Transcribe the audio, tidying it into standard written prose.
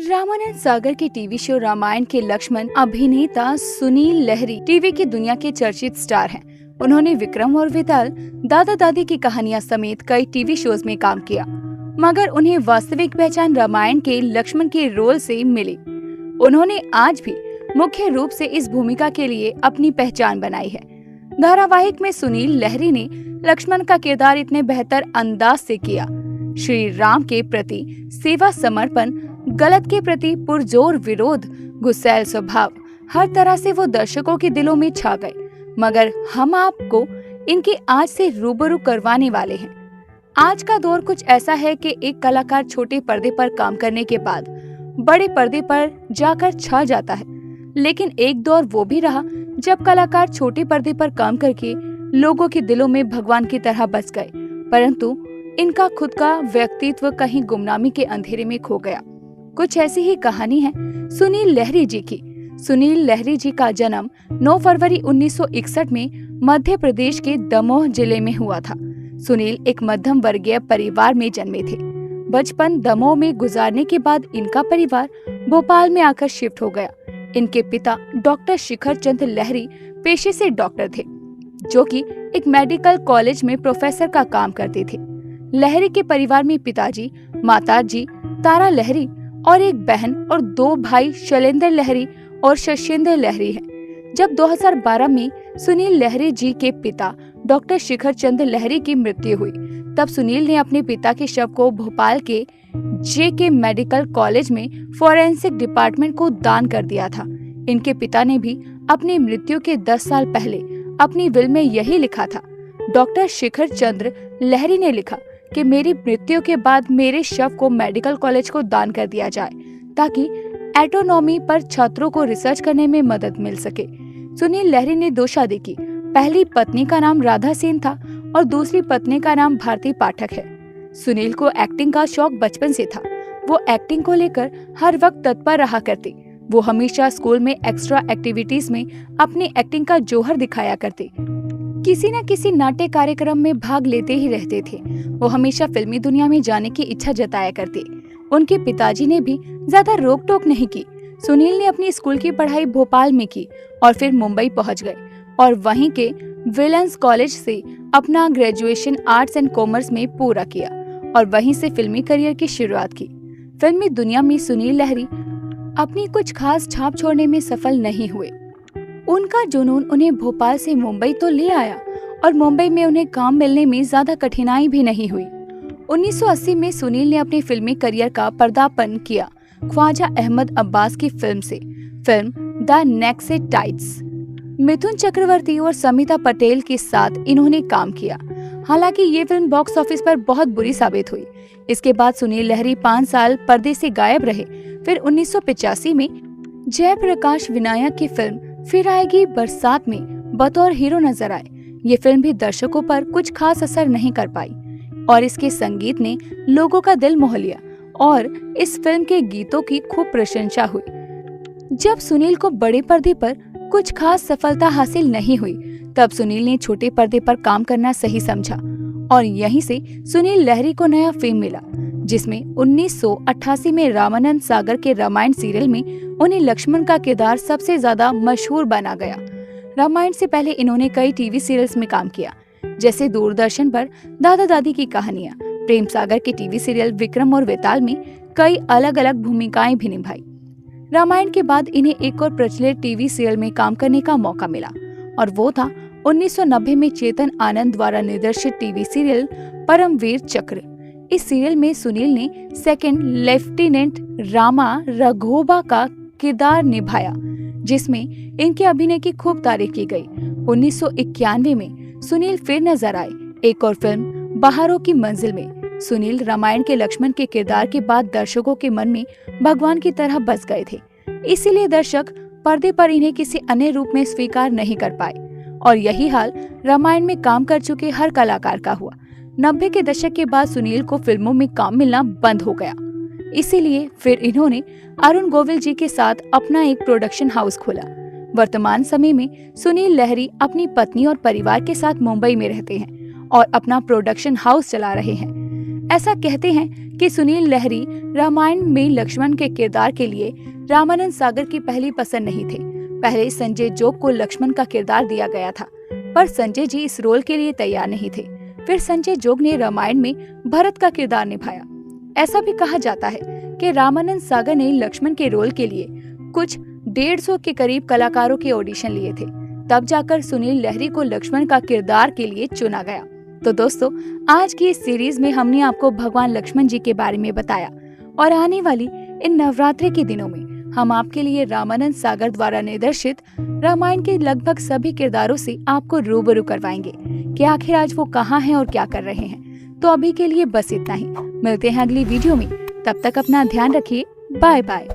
रामानंद सागर के TV show Ramayan के लक्ष्मण अभिनेता सुनील लहरी टीवी की दुनिया के चर्चित स्टार हैं। उन्होंने विक्रम और वेताल, दादा दादी की कहानियां समेत कई टीवी शोज में काम किया, मगर उन्हें वास्तविक पहचान रामायण के लक्ष्मण के रोल से मिली। उन्होंने आज भी मुख्य रूप से इस भूमिका के लिए अपनी पहचान बनाई है। धारावाहिक में सुनील लहरी ने लक्ष्मण का किरदार इतने बेहतर अंदाज से किया। श्री राम के प्रति सेवा समर्पण, गलत के प्रति पुरजोर विरोध, गुस्सैल स्वभाव, हर तरह से वो दर्शकों के दिलों में छा गए। मगर हम आपको इनके आज से रूबरू करवाने वाले हैं। आज का दौर कुछ ऐसा है कि एक कलाकार छोटे पर्दे पर काम करने के बाद बड़े पर्दे पर जाकर छा जाता है, लेकिन एक दौर वो भी रहा जब कलाकार छोटे पर्दे पर काम करके लोगों के दिलों में भगवान की तरह बस गए, परंतु इनका खुद का व्यक्तित्व कहीं गुमनामी के अंधेरे में खो गया। कुछ ऐसी ही कहानी है सुनील लहरी जी की। सुनील लहरी जी का जन्म 9 फरवरी 1961 में मध्य प्रदेश के दमोह जिले में हुआ था। सुनील एक मध्यम वर्गीय परिवार में जन्मे थे। बचपन दमोह में गुजारने के बाद इनका परिवार भोपाल में आकर शिफ्ट हो गया। इनके पिता डॉक्टर शिखर चंद्र लहरी पेशे से डॉक्टर थे, जो कि एक मेडिकल कॉलेज में प्रोफेसर का काम करते थे। लहरी के परिवार में पिताजी, माताजी तारा लहरी और एक बहन और 2 भाई शैलेंद्र लहरी और शशेंद्र लहरी हैं। जब 2012 में सुनील लहरी जी के पिता डॉक्टर शिखर चंद्र लहरी की मृत्यु हुई, तब सुनील ने अपने पिता के शव को भोपाल के JK मेडिकल कॉलेज में फोरेंसिक डिपार्टमेंट को दान कर दिया था। इनके पिता ने भी अपनी मृत्यु के 10 साल पहले अपनी विल में यही लिखा था। डॉक्टर शिखर चंद्र लहरी ने लिखा कि मेरी मृत्यु के बाद मेरे शव को मेडिकल कॉलेज को दान कर दिया जाए, ताकि एटोनॉमी पर छात्रों को रिसर्च करने में मदद मिल सके। सुनील लहरी ने 2 शादी की। पहली पत्नी का नाम राधा सेन था और दूसरी पत्नी का नाम भारती पाठक है। सुनील को एक्टिंग का शौक बचपन से था। वो एक्टिंग को लेकर हर वक्त तत्पर रहा करते। वो हमेशा स्कूल में एक्स्ट्रा एक्टिविटीज में अपनी एक्टिंग का जौहर दिखाया करते। किसी न किसी नाट्य कार्यक्रम में भाग लेते ही रहते थे। वो हमेशा फिल्मी दुनिया में जाने की इच्छा जताया करते। उनके पिताजी ने भी ज्यादा रोक टोक नहीं की। सुनील ने अपनी स्कूल की पढ़ाई भोपाल में की और फिर मुंबई पहुंच गए और वहीं के विलन्स कॉलेज से अपना ग्रेजुएशन आर्ट्स एंड कॉमर्स में पूरा किया और वहीं से फिल्मी करियर की शुरुआत की। फिल्मी दुनिया में सुनील लहरी अपनी कुछ खास छाप छोड़ने में सफल नहीं हुए। उनका जुनून उन्हें भोपाल से मुंबई तो ले आया और मुंबई में उन्हें काम मिलने में ज्यादा कठिनाई भी नहीं हुई। 1980 में सुनील ने अपने फिल्मी करियर का पर्दापण किया ख्वाजा अहमद अब्बास की फिल्म से। फिल्म द नेक्सेटाइट्स मिथुन चक्रवर्ती और समिता पटेल के साथ इन्होंने काम किया। हालांकि ये फिल्म बॉक्स ऑफिस पर बहुत बुरी साबित हुई। इसके बाद सुनील लहरी 5 साल पर्दे से गायब रहे। फिर 1985 में जयप्रकाश विनायक की फिल्म फिर आएगी बरसात में बतौर हीरो नजर आए। ये फिल्म भी दर्शकों पर कुछ खास असर नहीं कर पाई और इसके संगीत ने लोगों का दिल मोह लिया और इस फिल्म के गीतों की खूब प्रशंसा हुई। जब सुनील को बड़े पर्दे पर कुछ खास सफलता हासिल नहीं हुई, तब सुनील ने छोटे पर्दे पर काम करना सही समझा और यहीं से सुनील लहरी को नया फेम मिला, जिसमें 1988 में रामानंद सागर के रामायण सीरियल में उन्हें लक्ष्मण का किरदार सबसे ज्यादा मशहूर बना गया। रामायण से पहले इन्होंने कई टीवी सीरियल्स में काम किया, जैसे दूरदर्शन पर दादा दादी की कहानियां, प्रेम सागर के टीवी सीरियल विक्रम और वेताल में कई अलग अलग भूमिकाएं भी निभाई। रामायण के बाद इन्हें एक और प्रचलित टीवी सीरियल में काम करने का मौका मिला और वो था 1990 में चेतन आनंद द्वारा निर्देशित टीवी सीरियल परमवीर चक्र। इस सीरियल में सुनील ने सेकंड लेफ्टिनेंट रामा रघोबा का किरदार निभाया, जिसमें इनके अभिनय की खूब तारीफ की गई। 1991 में सुनील फिर नजर आए एक और फिल्म बहारों की मंजिल में। सुनील रामायण के लक्ष्मण के किरदार के बाद दर्शकों के मन में भगवान की तरह बस गए थे, इसीलिए दर्शक पर्दे पर इन्हें किसी अन्य रूप में स्वीकार नहीं कर पाए और यही हाल रामायण में काम कर चुके हर कलाकार का हुआ। 90 के दशक के बाद सुनील को फिल्मों में काम मिलना बंद हो गया, इसीलिए फिर इन्होंने अरुण गोविल जी के साथ अपना एक प्रोडक्शन हाउस खोला। वर्तमान समय में सुनील लहरी अपनी पत्नी और परिवार के साथ मुंबई में रहते हैं और अपना प्रोडक्शन हाउस चला रहे हैं। ऐसा कहते हैं कि सुनील लहरी रामायण में लक्ष्मण के किरदार के लिए रामानंद सागर की पहली पसंद नहीं थे। पहले संजय जोग को लक्ष्मण का किरदार दिया गया था, पर संजय जी इस रोल के लिए तैयार नहीं थे। फिर संजय जोग ने रामायण में भरत का किरदार निभाया। ऐसा भी कहा जाता है कि रामानंद सागर ने लक्ष्मण के रोल के लिए कुछ 150 के करीब कलाकारों के ऑडिशन लिए थे, तब जाकर सुनील लहरी को लक्ष्मण का किरदार के लिए चुना गया। तो दोस्तों, आज की इस सीरीज में हमने आपको भगवान लक्ष्मण जी के बारे में बताया और आने वाली इन नवरात्रि के दिनों में हम आपके लिए रामानंद सागर द्वारा निर्देशित रामायण के लगभग सभी किरदारों से आपको रूबरू करवाएंगे कि आखिर आज वो कहाँ हैं और क्या कर रहे हैं। तो अभी के लिए बस इतना ही, मिलते हैं अगली वीडियो में। तब तक अपना ध्यान रखिए। Bye bye.